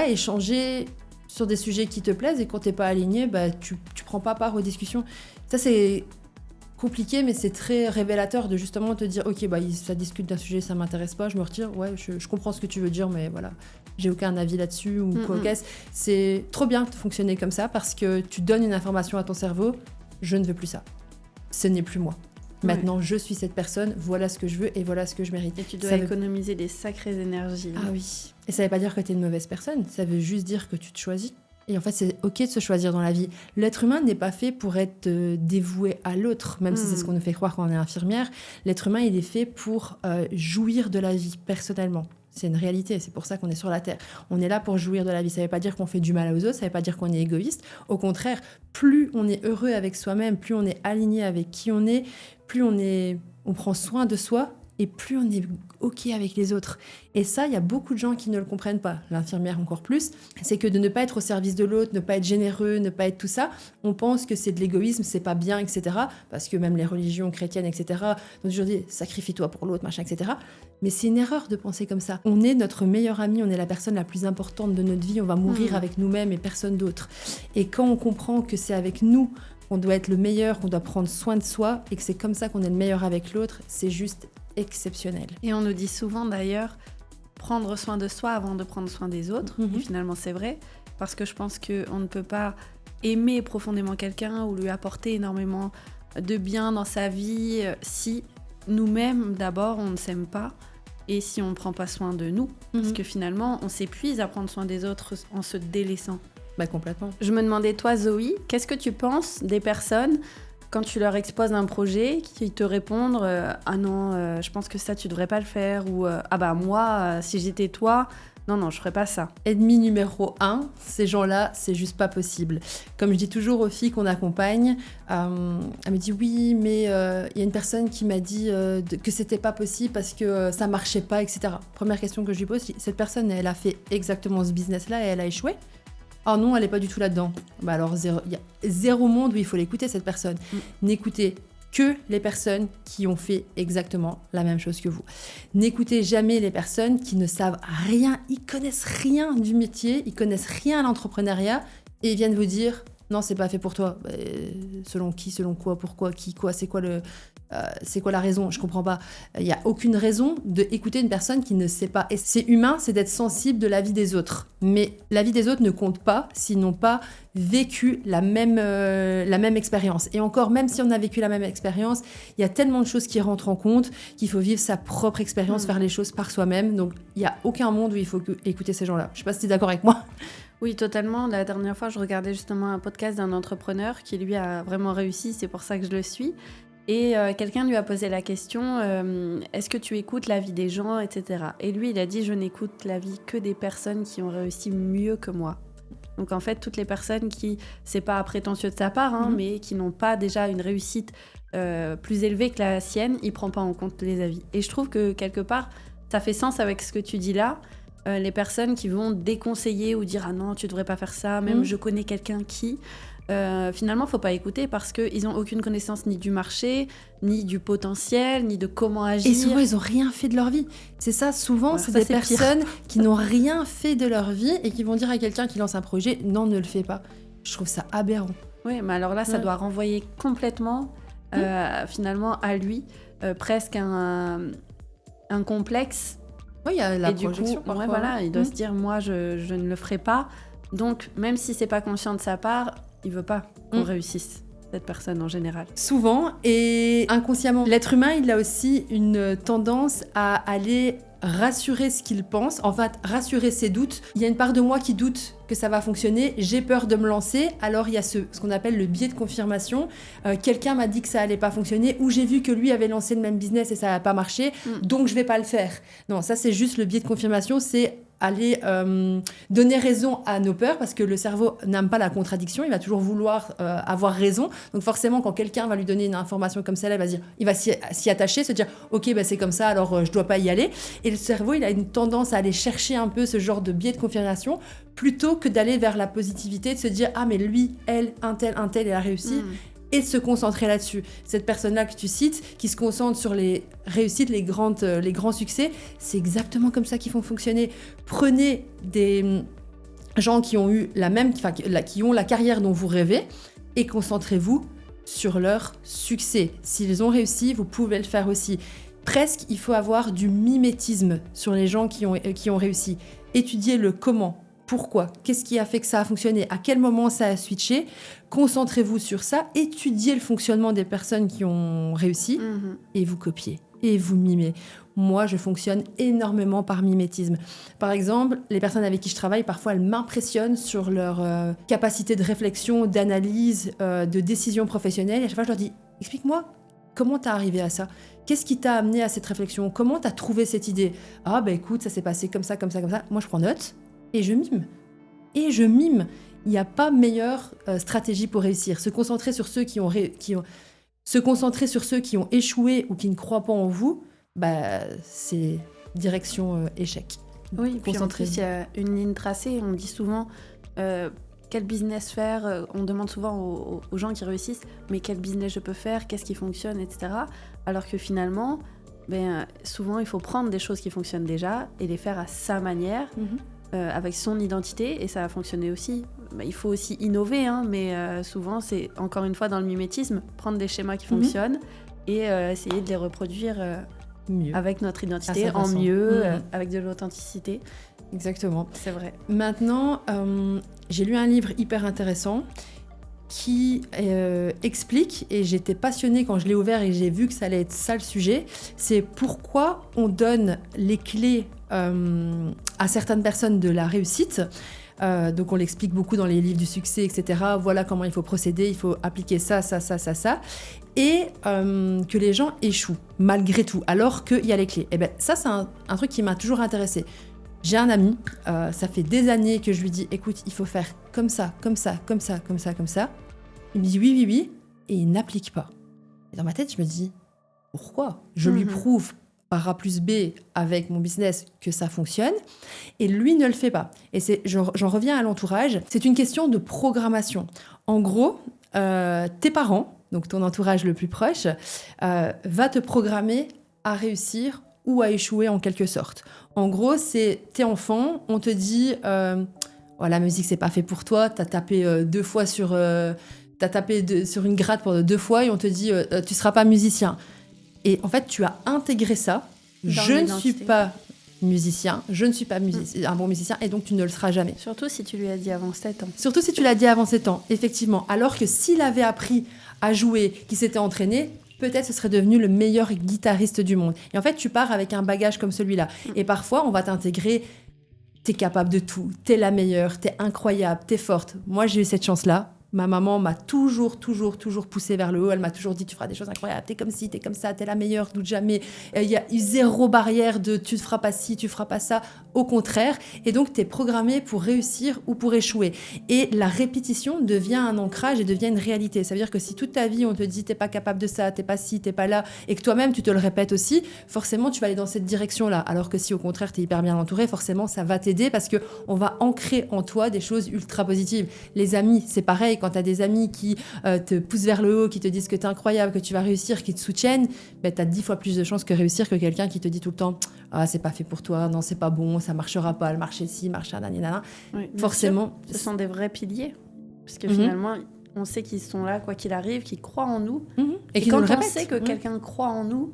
échanger sur des sujets qui te plaisent et quand t'es pas aligné, tu prends pas part aux discussions. Ça c'est compliqué mais c'est très révélateur de justement te dire ok ça discute d'un sujet, ça m'intéresse pas, je me retire, je comprends ce que tu veux dire mais voilà, j'ai aucun avis là-dessus ou quoi. C'est trop bien de fonctionner comme ça parce que tu donnes une information à ton cerveau, je ne veux plus ça, ce n'est plus moi. Maintenant, je suis cette personne, voilà ce que je veux et voilà ce que je mérite. Et tu dois économiser des sacrées énergies. Ah oui. Et ça veut pas dire que tu es une mauvaise personne, ça veut juste dire que tu te choisis. Et en fait, c'est ok de se choisir dans la vie. L'être humain n'est pas fait pour être dévoué à l'autre, même si c'est ce qu'on nous fait croire quand on est infirmière. L'être humain, il est fait pour jouir de la vie personnellement. C'est une réalité, c'est pour ça qu'on est sur la Terre. On est là pour jouir de la vie. Ça ne veut pas dire qu'on fait du mal aux autres, ça ne veut pas dire qu'on est égoïste. Au contraire, plus on est heureux avec soi-même, plus on est aligné avec qui on est, plus on prend soin de soi et plus on est OK avec les autres. Et ça, il y a beaucoup de gens qui ne le comprennent pas, l'infirmière encore plus. C'est que de ne pas être au service de l'autre, ne pas être généreux, ne pas être tout ça, on pense que c'est de l'égoïsme, c'est pas bien, etc. Parce que même les religions chrétiennes, etc., ont toujours dit sacrifie-toi pour l'autre, machin, etc. Mais c'est une erreur de penser comme ça. On est notre meilleur ami, on est la personne la plus importante de notre vie, on va mourir avec nous-mêmes et personne d'autre. Et quand on comprend que c'est avec nous qu'on doit être le meilleur, qu'on doit prendre soin de soi et que c'est comme ça qu'on est le meilleur avec l'autre, c'est juste exceptionnel. Et on nous dit souvent d'ailleurs prendre soin de soi avant de prendre soin des autres. Et finalement, c'est vrai, parce que je pense qu'on ne peut pas aimer profondément quelqu'un ou lui apporter énormément de bien dans sa vie si nous-mêmes, d'abord, on ne s'aime pas et si on ne prend pas soin de nous. Parce que finalement, on s'épuise à prendre soin des autres en se délaissant. Bah, complètement. Je me demandais, toi, Zoé, qu'est-ce que tu penses des personnes quand tu leur exposes un projet, qui te répondent ah non, je pense que ça, tu devrais pas le faire, ou ah bah moi, si j'étais toi, non, je ferais pas ça. Ennemi numéro 1, ces gens-là, c'est juste pas possible. Comme je dis toujours aux filles qu'on accompagne, elle me dit oui, mais il y a une personne qui m'a dit que c'était pas possible parce que ça marchait pas, etc. Première question que je lui pose, cette personne, elle a fait exactement ce business-là et elle a échoué? Oh non, elle n'est pas du tout là-dedans. Bah alors, il y a zéro monde où il faut l'écouter, cette personne. N'écoutez que les personnes qui ont fait exactement la même chose que vous. N'écoutez jamais les personnes qui ne savent rien, ils connaissent rien du métier, ils connaissent rien à l'entrepreneuriat et ils viennent vous dire « Non, c'est pas fait pour toi. » Selon qui, selon quoi, pourquoi, qui, quoi, c'est quoi la raison? Je comprends pas. Il n'y a aucune raison d'écouter une personne qui ne sait pas. Et c'est humain, c'est d'être sensible de l'avis des autres. Mais l'avis des autres ne compte pas s'ils n'ont pas vécu la même expérience. Et encore, même si on a vécu la même expérience, il y a tellement de choses qui rentrent en compte qu'il faut vivre sa propre expérience, faire les choses par soi-même. Donc, il n'y a aucun monde où il faut écouter ces gens-là. Je ne sais pas si tu es d'accord avec moi. Oui, totalement. La dernière fois, je regardais justement un podcast d'un entrepreneur qui, lui, a vraiment réussi. C'est pour ça que je le suis. Et quelqu'un lui a posé la question est-ce que tu écoutes l'avis des gens, etc. Et lui, il a dit je n'écoute l'avis que des personnes qui ont réussi mieux que moi. Donc en fait, toutes les personnes qui, c'est pas prétentieux de sa part, mais qui n'ont pas déjà une réussite plus élevée que la sienne, il prend pas en compte les avis. Et je trouve que quelque part, ça fait sens avec ce que tu dis là. Les personnes qui vont déconseiller ou dire ah non, tu devrais pas faire ça, même je connais quelqu'un qui... finalement, faut pas écouter parce qu'ils n'ont aucune connaissance ni du marché, ni du potentiel, ni de comment agir. Et souvent, ils n'ont rien fait de leur vie. C'est ça, souvent, c'est des personnes qui n'ont rien fait de leur vie et qui vont dire à quelqu'un qui lance un projet « Non, ne le fais pas ». Je trouve ça aberrant. Oui, mais alors là, ça doit renvoyer complètement, finalement, à lui, presque un complexe. Oui, il y a la et projection. Du coup, voilà, il doit se dire « Moi, je ne le ferai pas ». Donc, même si c'est pas conscient de sa part, il veut pas qu'on réussisse, cette personne en général. Souvent, et inconsciemment. L'être humain, il a aussi une tendance à aller rassurer ce qu'il pense, en fait, rassurer ses doutes. Il y a une part de moi qui doute que ça va fonctionner, j'ai peur de me lancer, alors il y a ce qu'on appelle le biais de confirmation. Quelqu'un m'a dit que ça allait pas fonctionner, ou j'ai vu que lui avait lancé le même business et ça n'a pas marché, donc je vais pas le faire. Non, ça c'est juste le biais de confirmation, c'est aller donner raison à nos peurs, parce que le cerveau n'aime pas la contradiction, il va toujours vouloir avoir raison. Donc forcément, quand quelqu'un va lui donner une information comme celle-là, il va s'y attacher, se dire « Ok, c'est comme ça, alors je dois pas y aller ». Et le cerveau, il a une tendance à aller chercher un peu ce genre de biais de confirmation, plutôt que d'aller vers la positivité, de se dire « Ah, mais lui, elle, un tel, il a réussi ». Et de se concentrer là-dessus. Cette personne-là que tu cites, qui se concentre sur les réussites, les grands succès, c'est exactement comme ça qu'ils font fonctionner. Prenez des gens qui ont eu qui ont la carrière dont vous rêvez et concentrez-vous sur leur succès. S'ils ont réussi, vous pouvez le faire aussi. Presque, il faut avoir du mimétisme sur les gens qui ont réussi. Étudiez le comment. Pourquoi? Qu'est-ce qui a fait que ça a fonctionné? À quel moment ça a switché? Concentrez-vous sur ça, étudiez le fonctionnement des personnes qui ont réussi et vous copiez et vous mimez. Moi, je fonctionne énormément par mimétisme. Par exemple, les personnes avec qui je travaille, parfois, elles m'impressionnent sur leur capacité de réflexion, d'analyse, de décision professionnelle. Et à chaque fois, je leur dis « Explique-moi, comment t'es arrivé à ça? Qu'est-ce qui t'a amené à cette réflexion? Comment t'as trouvé cette idée? Ah, écoute, ça s'est passé comme ça, comme ça, comme ça. » Moi, je prends note. Et je mime. Il n'y a pas meilleure stratégie pour réussir. Se concentrer sur ceux qui ont échoué ou qui ne croient pas en vous, c'est direction échec. Oui, puis en Concentré. plus, il y a une ligne tracée. On dit souvent quel business faire. On demande souvent aux gens qui réussissent, mais quel business je peux faire, qu'est-ce qui fonctionne, etc. Alors que finalement, souvent, il faut prendre des choses qui fonctionnent déjà et les faire à sa manière, avec son identité, et ça va fonctionner aussi. Il faut aussi innover, hein, mais souvent, c'est encore une fois dans le mimétisme, prendre des schémas qui fonctionnent et essayer de les reproduire Mieux. avec notre identité, À sa en façon. mieux, avec de l'authenticité. Exactement. C'est vrai. Maintenant, j'ai lu un livre hyper intéressant qui explique, et j'étais passionnée quand je l'ai ouvert et j'ai vu que ça allait être ça le sujet, c'est pourquoi on donne les clés à certaines personnes de la réussite. Donc on l'explique beaucoup dans les livres du succès, etc. Voilà comment il faut procéder, il faut appliquer ça. Et que les gens échouent, malgré tout, alors qu'il y a les clés. Et ça, c'est un truc qui m'a toujours intéressée. J'ai un ami, ça fait des années que je lui dis, écoute, il faut faire comme ça. Il me dit oui, et il n'applique pas. Et dans ma tête, je me dis, pourquoi ? Je lui prouve par A plus B avec mon business que ça fonctionne, et lui ne le fait pas. Et j'en reviens à l'entourage, c'est une question de programmation. En gros, tes parents, donc ton entourage le plus proche, va te programmer à réussir ou à échouer en quelque sorte. En gros, c'est tes enfants, on te dit la musique c'est pas fait pour toi, t'as tapé sur une gratte pour 2 fois et on te dit tu seras pas musicien. Et en fait, tu as intégré ça. Je ne suis pas musicien, un bon musicien, et donc tu ne le seras jamais. Surtout si tu lui as dit avant 7 ans. Surtout si tu l'as dit avant 7 ans, effectivement. Alors que s'il avait appris à jouer, qu'il s'était entraîné, peut-être ce serait devenu le meilleur guitariste du monde. Et en fait, tu pars avec un bagage comme celui-là. Et parfois, on va t'intégrer, t'es capable de tout, t'es la meilleure, t'es incroyable, t'es forte. Moi, j'ai eu cette chance-là. Ma maman m'a toujours poussée vers le haut. Elle m'a toujours dit, tu feras des choses incroyables, t'es comme ci, t'es comme ça, t'es la meilleure, doute jamais. Il y a eu 0 barrière de tu ne feras pas ci, tu feras pas ça. Au contraire. Et donc, t'es programmée pour réussir ou pour échouer. Et la répétition devient un ancrage et devient une réalité. Ça veut dire que si toute ta vie, on te dit, t'es pas capable de ça, t'es pas ci, t'es pas là, et que toi-même, tu te le répètes aussi, forcément, tu vas aller dans cette direction-là. Alors que si, au contraire, t'es hyper bien entouré, forcément, ça va t'aider parce qu'on va ancrer en toi des choses ultra positives. Les amis, c'est pareil. Quand tu as des amis qui te poussent vers le haut, qui te disent que tu es incroyable, que tu vas réussir, qui te soutiennent, tu as 10 fois plus de chances que réussir que quelqu'un qui te dit tout le temps « Ah, c'est pas fait pour toi, non, c'est pas bon, ça marchera pas, le marché ci, marché nanana. » Oui, Forcément. sûr, ce sont des vrais piliers. Parce que finalement, on sait qu'ils sont là, quoi qu'il arrive, qu'ils croient en nous. Et quand on sait que quelqu'un croit en nous,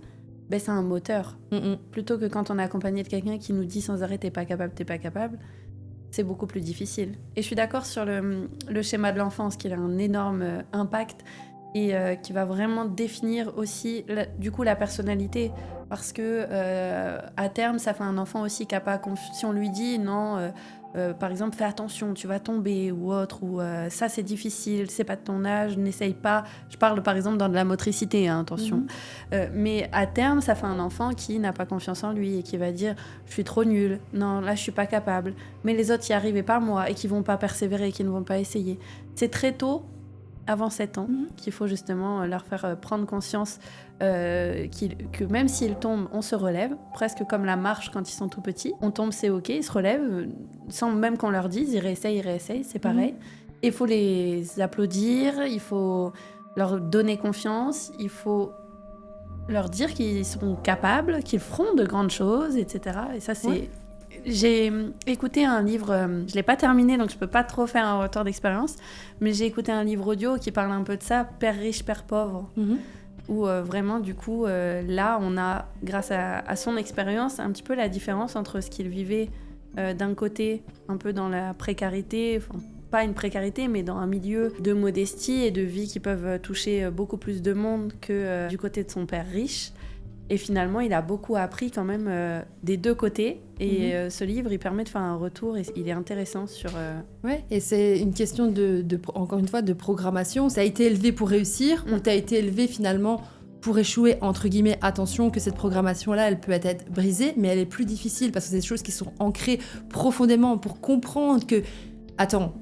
c'est un moteur. Plutôt que quand on est accompagné de quelqu'un qui nous dit sans arrêt « t'es pas capable », c'est beaucoup plus difficile. Et je suis d'accord sur le schéma de l'enfance, qui a un énorme impact et qui va vraiment définir aussi, du coup, la personnalité. Parce que, à terme, ça fait un enfant aussi qui n'a pas confiance. Si on lui dit, non, par exemple, fais attention, tu vas tomber, ou autre, ou ça, c'est difficile, c'est pas de ton âge, n'essaye pas. Je parle, par exemple, dans de la motricité, hein, attention. Mais à terme, ça fait un enfant qui n'a pas confiance en lui et qui va dire, je suis trop nul, non, là, je suis pas capable. Mais les autres y arrivent et pas moi, et qui vont pas persévérer, qui ne vont pas essayer. C'est très tôt, avant 7 ans, qu'il faut justement leur faire prendre conscience que même s'ils tombent, on se relève, presque comme la marche quand ils sont tout petits. On tombe, c'est ok, ils se relèvent, sans même qu'on leur dise, ils réessayent, c'est pareil. Il faut les applaudir, il faut leur donner confiance, il faut leur dire qu'ils sont capables, qu'ils feront de grandes choses, etc. Et ça, c'est... Ouais. J'ai écouté un livre, je ne l'ai pas terminé, donc je ne peux pas trop faire un retour d'expérience, mais j'ai écouté un livre audio qui parle un peu de ça, Père riche, Père pauvre, où vraiment, du coup, là, on a, grâce à son expérience, un petit peu la différence entre ce qu'il vivait d'un côté, un peu dans la précarité, enfin, pas une précarité, mais dans un milieu de modestie et de vie qui peuvent toucher beaucoup plus de monde que du côté de son père riche. Et finalement, il a beaucoup appris quand même des deux côtés. Et ce livre, il permet de faire un retour et il est intéressant sur... Ouais, et c'est une question, encore une fois, de programmation. Ça a été élevé pour réussir, on t'a été élevé finalement pour échouer, entre guillemets. Attention que cette programmation-là, elle peut être brisée, mais elle est plus difficile parce que c'est des choses qui sont ancrées profondément pour comprendre que... Attends,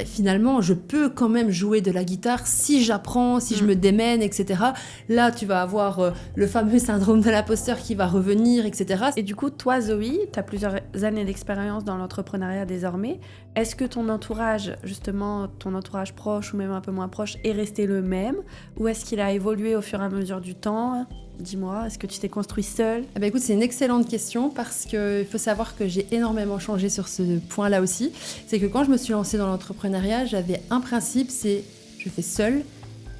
finalement, je peux quand même jouer de la guitare si j'apprends, si je me démène, etc. Là, tu vas avoir le fameux syndrome de l'imposteur qui va revenir, etc. Et du coup, toi, Zoé, tu as plusieurs années d'expérience dans l'entrepreneuriat désormais. Est-ce que ton entourage, justement, ton entourage proche ou même un peu moins proche, est resté le même? Ou est-ce qu'il a évolué au fur et à mesure du temps? Dis-moi, est-ce que tu t'es construit seule? Écoute, c'est une excellente question parce qu'il faut savoir que j'ai énormément changé sur ce point-là aussi. C'est que quand je me suis lancée dans l'entrepreneuriat, j'avais un principe, c'est je fais seule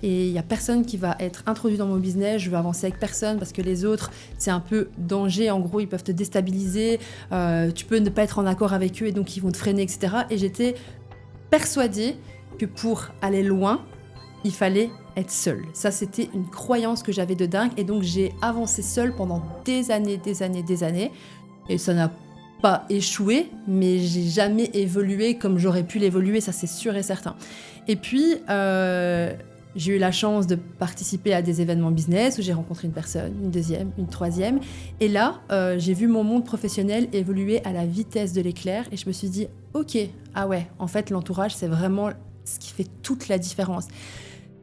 et il n'y a personne qui va être introduit dans mon business, je vais avancer avec personne parce que les autres, c'est un peu danger, en gros, ils peuvent te déstabiliser, tu peux ne pas être en accord avec eux et donc ils vont te freiner, etc. Et j'étais persuadée que pour aller loin, il fallait être seule. Ça, c'était une croyance que j'avais de dingue. Et donc, j'ai avancé seule pendant des années. Et ça n'a pas échoué, mais j'ai jamais évolué comme j'aurais pu l'évoluer, ça c'est sûr et certain. Et puis, j'ai eu la chance de participer à des événements business où j'ai rencontré une personne, une deuxième, une troisième. Et là, j'ai vu mon monde professionnel évoluer à la vitesse de l'éclair. Et je me suis dit, ok, ah ouais, en fait, l'entourage, c'est vraiment ce qui fait toute la différence.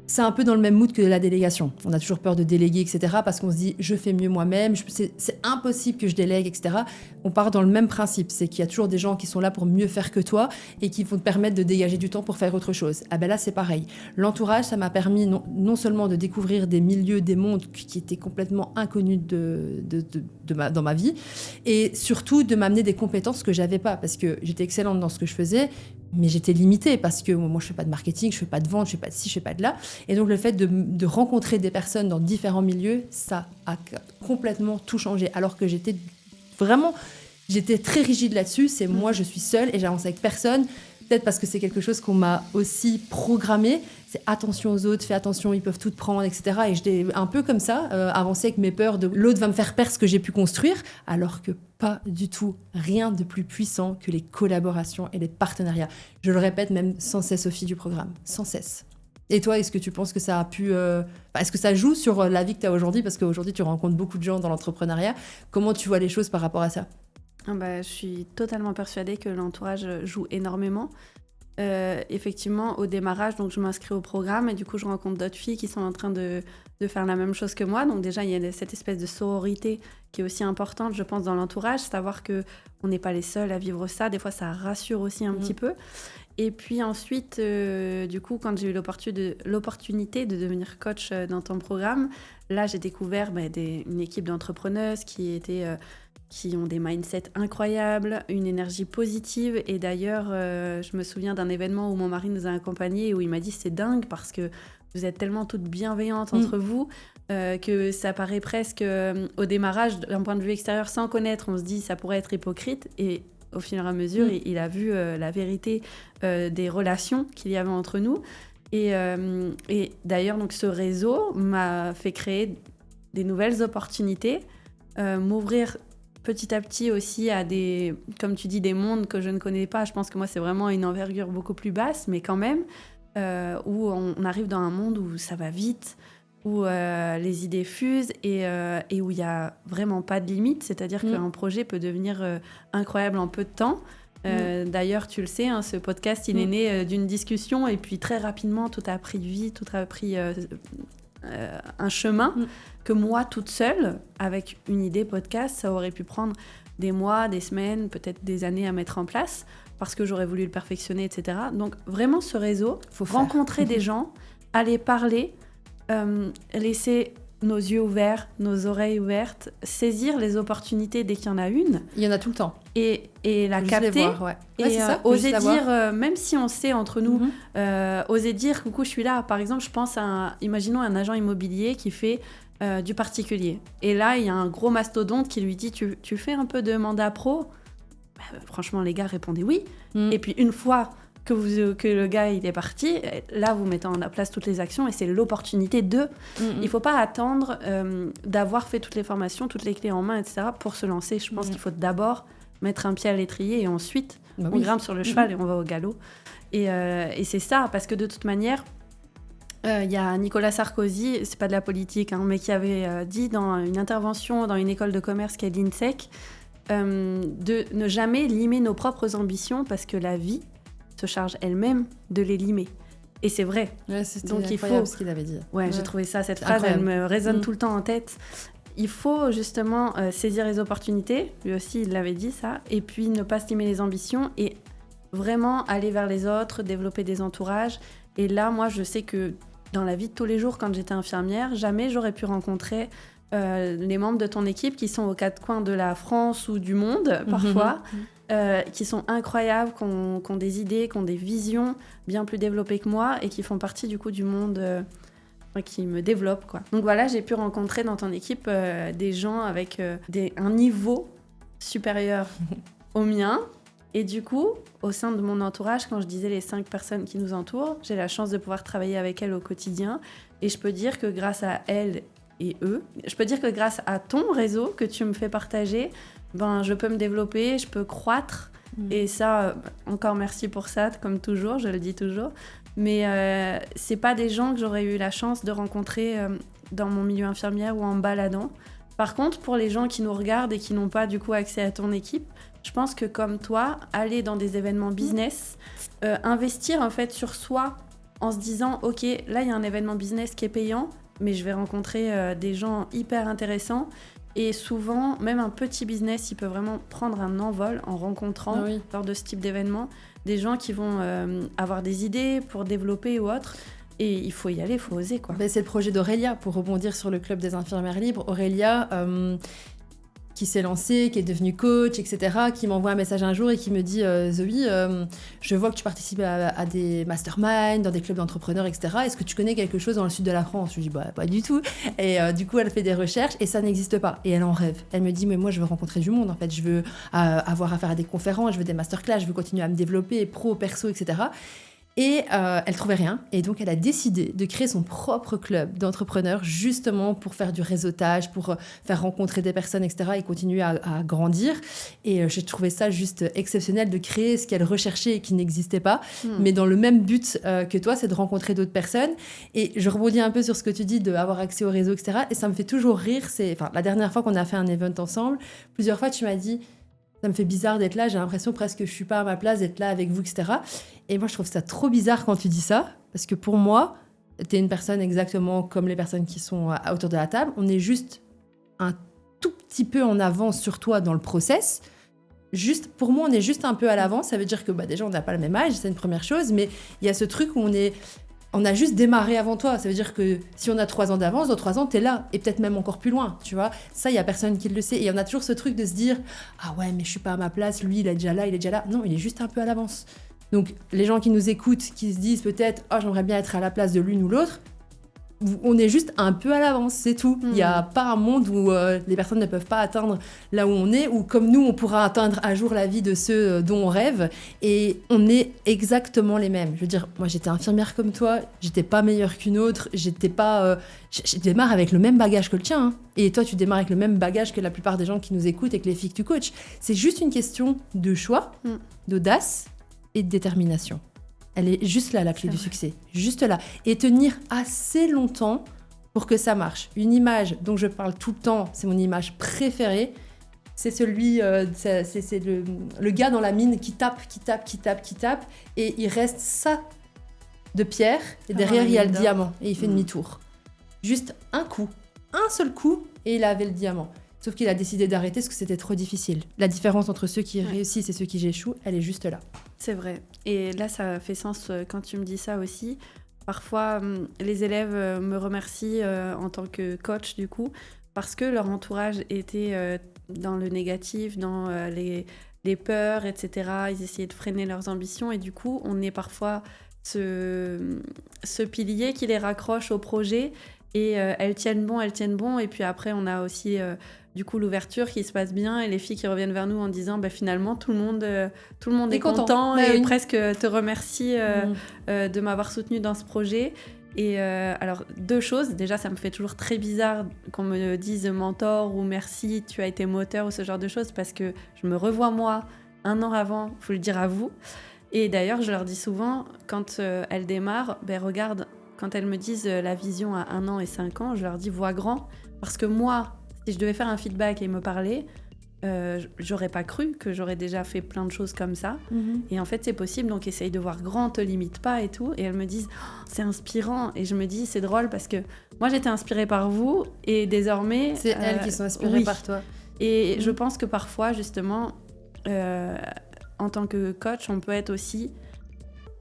C'est un peu dans le même mood que la délégation. On a toujours peur de déléguer, etc. parce qu'on se dit, je fais mieux moi-même, c'est impossible que je délègue, etc. On part dans le même principe, c'est qu'il y a toujours des gens qui sont là pour mieux faire que toi et qui vont te permettre de dégager du temps pour faire autre chose. Ah ben là, c'est pareil. L'entourage, ça m'a permis non seulement de découvrir des milieux, des mondes qui étaient complètement inconnus dans ma vie, et surtout de m'amener des compétences que j'avais pas, parce que j'étais excellente dans ce que je faisais, mais j'étais limitée parce que moi, je fais pas de marketing, je fais pas de vente, je fais pas de ci, je fais pas de là. Et donc, le fait de rencontrer des personnes dans différents milieux, ça a complètement tout changé. Alors que j'étais très rigide là-dessus. C'est moi, je suis seule et j'avance avec personne. Peut-être parce que c'est quelque chose qu'on m'a aussi programmé. C'est attention aux autres, fais attention, ils peuvent tout te prendre, etc. Et j'étais un peu comme ça, avancée avec mes peurs de l'autre va me faire perdre ce que j'ai pu construire, alors que pas du tout. Rien de plus puissant que les collaborations et les partenariats. Je le répète même sans cesse aux filles du programme, sans cesse. Et toi, est-ce que tu penses que ça a pu... est-ce que ça joue sur la vie que tu as aujourd'hui? Parce qu'aujourd'hui, tu rencontres beaucoup de gens dans l'entrepreneuriat. Comment tu vois les choses par rapport à ça? Je suis totalement persuadée que l'entourage joue énormément. Effectivement, au démarrage, donc je m'inscris au programme et du coup, je rencontre d'autres filles qui sont en train de faire la même chose que moi. Donc déjà, il y a cette espèce de sororité qui est aussi importante, je pense, dans l'entourage. Savoir qu'on n'est pas les seuls à vivre ça. Des fois, ça rassure aussi un petit peu. Et puis ensuite, du coup, quand j'ai eu l'opportunité de devenir coach dans ton programme, là, j'ai découvert une équipe d'entrepreneuses qui ont des mindsets incroyables, une énergie positive. Et d'ailleurs, je me souviens d'un événement où mon mari nous a accompagnés, où il m'a dit « c'est dingue parce que vous êtes tellement toutes bienveillantes entre vous que ça paraît presque au démarrage, d'un point de vue extérieur, sans connaître, on se dit ça pourrait être hypocrite ». Et au fur et à mesure, il a vu la vérité des relations qu'il y avait entre nous. Et d'ailleurs, donc, ce réseau m'a fait créer des nouvelles opportunités, m'ouvrir petit à petit aussi à des, comme tu dis, des mondes que je ne connais pas. Je pense que moi, c'est vraiment une envergure beaucoup plus basse, mais quand même, où on arrive dans un monde où ça va vite, où les idées fusent et où il n'y a vraiment pas de limite. C'est-à-dire qu'un projet peut devenir incroyable en peu de temps. D'ailleurs, tu le sais, hein, ce podcast, il est né d'une discussion et puis très rapidement, tout a pris vie, tout a pris un chemin que moi, toute seule, avec une idée podcast, ça aurait pu prendre des mois, des semaines, peut-être des années à mettre en place parce que j'aurais voulu le perfectionner, etc. Donc vraiment, ce réseau, rencontrer des gens, aller parler, laisser nos yeux ouverts, nos oreilles ouvertes, saisir les opportunités dès qu'il y en a une. Il y en a tout le temps. Et la capter. Voir, et oser dire, même si on sait entre nous, oser dire « coucou, je suis là ». Par exemple, je pense imaginons un agent immobilier qui fait du particulier. Et là, il y a un gros mastodonte qui lui dit « tu fais un peu de mandat pro ?» Franchement, les gars, répondez oui. Et puis, une fois que le gars il est parti, là vous mettez en place toutes les actions et c'est l'opportunité de. Il faut pas attendre d'avoir fait toutes les formations, toutes les clés en main, etc. pour se lancer. Je pense qu'il faut d'abord mettre un pied à l'étrier et ensuite on grimpe sur le cheval et on va au galop. Et c'est ça, parce que de toute manière, il y a Nicolas Sarkozy, c'est pas de la politique, hein, mais qui avait dit dans une intervention dans une école de commerce qui est l'INSEC, de ne jamais limer nos propres ambitions parce que la vie se charge elle-même de les limer. Et c'est vrai. Ouais, c'était Donc, incroyable ce qu'il avait dit. Ouais, j'ai trouvé ça, cette phrase, elle me résonne tout le temps en tête. Il faut justement saisir les opportunités, lui aussi il l'avait dit ça, et puis ne pas se limer les ambitions et vraiment aller vers les autres, développer des entourages. Et là, moi, je sais que dans la vie de tous les jours, quand j'étais infirmière, jamais j'aurais pu rencontrer les membres de ton équipe qui sont aux quatre coins de la France ou du monde, parfois, qui sont incroyables, qui ont des idées, qui ont des visions bien plus développées que moi et qui font partie du coup du monde qui me développe, quoi. Donc voilà, j'ai pu rencontrer dans ton équipe des gens avec un niveau supérieur au mien. Et du coup, au sein de mon entourage, quand je disais les 5 personnes qui nous entourent, j'ai la chance de pouvoir travailler avec elles au quotidien. Et je peux dire que grâce à elles et eux, je peux dire que grâce à ton réseau que tu me fais partager, je peux me développer, je peux croître. Et ça, encore merci pour ça, comme toujours, je le dis toujours. Mais c'est pas des gens que j'aurais eu la chance de rencontrer dans mon milieu infirmière ou en me baladant. Par contre, pour les gens qui nous regardent et qui n'ont pas du coup accès à ton équipe, je pense que comme toi, aller dans des événements business, investir en fait sur soi en se disant « Ok, là il y a un événement business qui est payant, mais je vais rencontrer des gens hyper intéressants. » Et souvent, même un petit business, il peut vraiment prendre un envol en rencontrant, lors de ce type d'événement, des gens qui vont avoir des idées pour développer ou autre. Et il faut y aller, il faut oser, quoi. C'est le projet d'Aurélia, pour rebondir sur le club des infirmières libres. Aurélia, qui s'est lancée, qui est devenue coach, etc., qui m'envoie un message un jour et qui me dit Zoé, je vois que tu participes à des masterminds, dans des clubs d'entrepreneurs, etc. Est-ce que tu connais quelque chose dans le sud de la France ? Je lui dis pas du tout. Et du coup, elle fait des recherches et ça n'existe pas. Et elle en rêve. Elle me dit mais moi, je veux rencontrer du monde. En fait, je veux avoir affaire à des conférences, je veux des masterclass, je veux continuer à me développer, pro, perso, etc. Et elle trouvait rien. Et donc, elle a décidé de créer son propre club d'entrepreneurs justement pour faire du réseautage, pour faire rencontrer des personnes, etc. et continuer à grandir. Et j'ai trouvé ça juste exceptionnel de créer ce qu'elle recherchait et qui n'existait pas, mais dans le même but que toi, c'est de rencontrer d'autres personnes. Et je rebondis un peu sur ce que tu dis d'avoir accès au réseau, etc. Et ça me fait toujours rire. La dernière fois qu'on a fait un event ensemble, plusieurs fois, tu m'as dit... Ça me fait bizarre d'être là, j'ai l'impression presque que je suis pas à ma place d'être là avec vous, etc. Et moi, je trouve ça trop bizarre quand tu dis ça, parce que pour moi, t'es une personne exactement comme les personnes qui sont autour de la table. On est juste un tout petit peu en avance sur toi dans le process. Pour moi, on est juste un peu à l'avance. Ça veut dire que déjà, on n'a pas le même âge, c'est une première chose, mais il y a ce truc où on a juste démarré avant toi. Ça veut dire que si on a 3 ans d'avance, dans 3 ans, t'es là. Et peut-être même encore plus loin, tu vois. Ça, il n'y a personne qui le sait. Et on a toujours ce truc de se dire « Ah ouais, mais je suis pas à ma place. Lui, il est déjà là, il est déjà là. » Non, il est juste un peu à l'avance. Donc, les gens qui nous écoutent, qui se disent peut-être « Ah, j'aimerais bien être à la place de l'une ou l'autre », on est juste un peu à l'avance, c'est tout. Il n'y a pas un monde où les personnes ne peuvent pas atteindre là où on est, ou comme nous, on pourra atteindre un jour la vie de ceux dont on rêve. Et on est exactement les mêmes. Je veux dire, moi, j'étais infirmière comme toi, j'étais pas meilleure qu'une autre, j'étais pas... je démarre avec le même bagage que le tien. Hein. Et toi, tu démarres avec le même bagage que la plupart des gens qui nous écoutent et que les filles que tu coaches. C'est juste une question de choix, d'audace et de détermination. Elle est juste là, la clé du succès. Juste là. Et tenir assez longtemps pour que ça marche. Une image dont je parle tout le temps, c'est mon image préférée. C'est celui, c'est le gars dans la mine qui tape. Et il reste ça de pierre. Et derrière, il y a le diamant. Et il fait demi-tour. Juste un coup. Un seul coup. Et il avait le diamant. Sauf qu'il a décidé d'arrêter parce que c'était trop difficile. La différence entre ceux qui réussissent et ceux qui échouent, elle est juste là. C'est vrai. Et là, ça fait sens quand tu me dis ça aussi. Parfois, les élèves me remercient en tant que coach, du coup, parce que leur entourage était dans le négatif, dans les peurs, etc. Ils essayaient de freiner leurs ambitions. Et du coup, on est parfois ce pilier qui les raccroche au projet. Et elles tiennent bon. Et puis après, on a aussi... du coup, l'ouverture qui se passe bien et les filles qui reviennent vers nous en disant finalement, tout le monde est content et presque te remercie de m'avoir soutenue dans ce projet. Et alors, 2 choses. Déjà, ça me fait toujours très bizarre qu'on me dise mentor ou merci, tu as été moteur ou ce genre de choses parce que je me revois moi 1 an avant, il faut le dire à vous. Et d'ailleurs, je leur dis souvent, quand elles démarrent, regarde, quand elles me disent la vision à 1 an et 5 ans, je leur dis vois grand parce que moi, si je devais faire un feedback et me parler, j'aurais pas cru que j'aurais déjà fait plein de choses comme ça. Et en fait, c'est possible, donc essaye de voir grand, te limite pas et tout. Et elles me disent, oh, c'est inspirant. Et je me dis, c'est drôle parce que moi, j'étais inspirée par vous et désormais... C'est elles qui sont inspirées par toi. Et je pense que parfois, justement, en tant que coach, on peut être aussi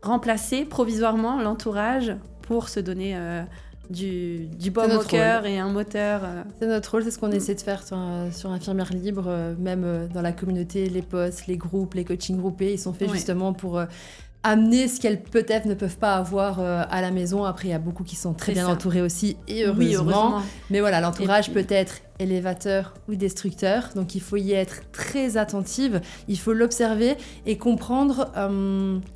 remplacer provisoirement l'entourage pour se donner... du baume au cœur et un moteur. C'est notre rôle, c'est ce qu'on essaie de faire sur Infirmière Libre, même dans la communauté, les posts, les groupes, les coachings groupés, ils sont faits justement pour amener ce qu'elles peut-être ne peuvent pas avoir à la maison. Après, il y a beaucoup qui sont très bien entourés aussi, et heureusement. Oui, heureusement. Mais voilà, l'entourage peut être élévateur ou destructeur, donc il faut y être très attentive, il faut l'observer et comprendre,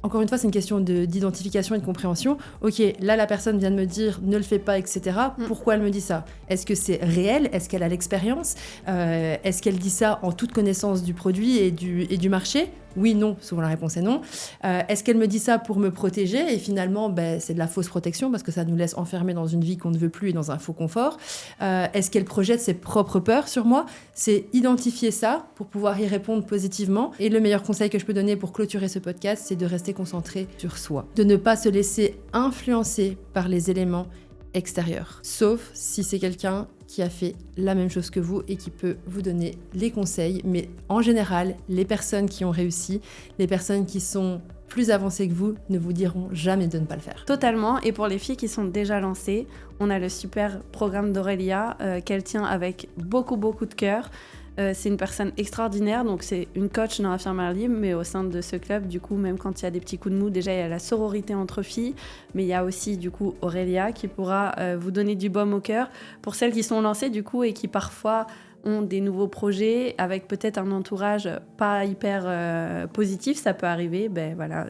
encore une fois c'est une question d'identification et de compréhension. Ok, là la personne vient de me dire ne le fais pas, etc. Pourquoi elle me dit ça? Est-ce que c'est réel? Est-ce qu'elle a l'expérience? Est-ce qu'elle dit ça en toute connaissance du produit et du marché? Oui, non, souvent la réponse est non. Est-ce qu'elle me dit ça pour me protéger? Et finalement, c'est de la fausse protection parce que ça nous laisse enfermer dans une vie qu'on ne veut plus et dans un faux confort. Est-ce qu'elle projette ses propres peurs sur moi? C'est identifier ça pour pouvoir y répondre positivement. Et le meilleur conseil que je peux donner pour clôturer ce podcast, c'est de rester concentré sur soi. De ne pas se laisser influencer par les éléments extérieurs. Sauf si c'est quelqu'un qui a fait la même chose que vous et qui peut vous donner les conseils. Mais en général, les personnes qui ont réussi, les personnes qui sont plus avancées que vous ne vous diront jamais de ne pas le faire. Totalement. Et pour les filles qui sont déjà lancées, on a le super programme d'Aurélia qu'elle tient avec beaucoup de cœur. C'est une personne extraordinaire, donc c'est une coach dans Infirmière Libre, mais au sein de ce club, du coup, même quand il y a des petits coups de mou, déjà il y a la sororité entre filles, mais il y a aussi du coup Aurélia qui pourra vous donner du baume au cœur pour celles qui sont lancées du coup et qui parfois ont des nouveaux projets avec peut-être un entourage pas hyper positif, ça peut arriver. Voilà,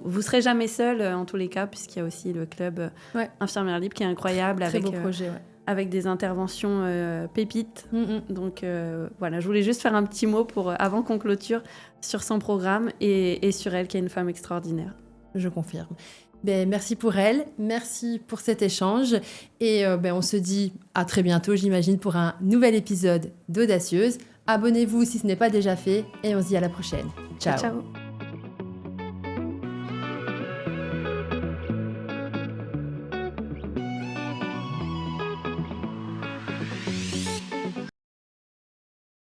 vous serez jamais seul en tous les cas, puisqu'il y a aussi le club Infirmière Libre qui est incroyable. Très beau projet, avec des interventions pépites. Donc voilà, je voulais juste faire un petit mot avant qu'on clôture sur son programme et sur elle qui est une femme extraordinaire. Je confirme. Merci pour elle, merci pour cet échange et on se dit à très bientôt, j'imagine, pour un nouvel épisode d'Audacieuse. Abonnez-vous si ce n'est pas déjà fait et on se dit à la prochaine. Ciao. Ciao.